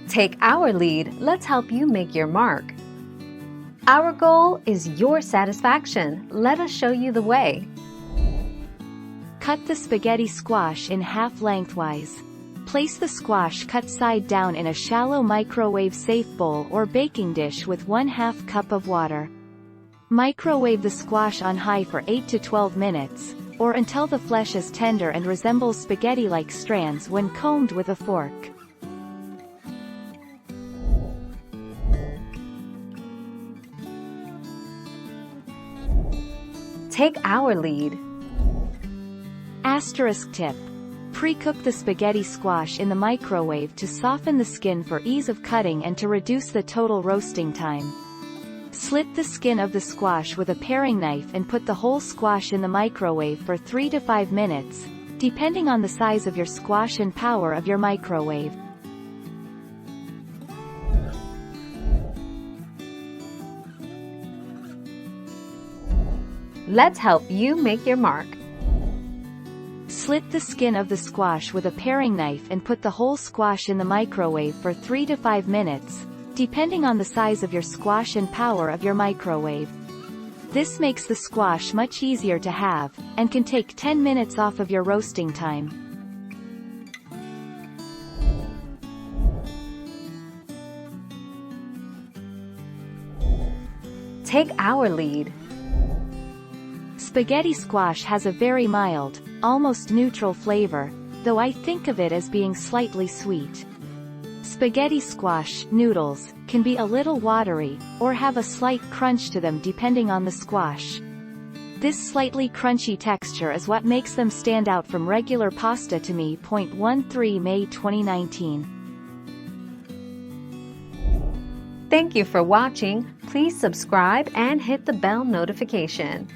Take our lead, let's help you make your mark. Our goal is your satisfaction. Let us show you the way. Cut the spaghetti squash in half lengthwise. Place the squash cut side down in a shallow microwave-safe bowl or baking dish with 1/2 cup of water. Microwave the squash on high for 8 to 12 minutes, or until the flesh is tender and resembles spaghetti-like strands when combed with a fork. Take our lead. Asterisk tip. Pre-cook the spaghetti squash in the microwave to soften the skin for ease of cutting and to reduce the total roasting time. Slit the skin of the squash with a paring knife and put the whole squash in the microwave for 3 to 5 minutes, depending on the size of your squash and power of your microwave. Let's help you make your mark. Slit the skin of the squash with a paring knife and put the whole squash in the microwave for 3 to 5 minutes, depending on the size of your squash and power of your microwave. This makes the squash much easier to have, and can take 10 minutes off of your roasting time. Take our lead. Spaghetti squash has a very mild, almost neutral flavor, though I think of it as being slightly sweet. Spaghetti squash noodles can be a little watery, or have a slight crunch to them depending on the squash. This slightly crunchy texture is what makes them stand out from regular pasta to me. 13 May 2019. Thank you for watching. Please subscribe and hit the bell notification.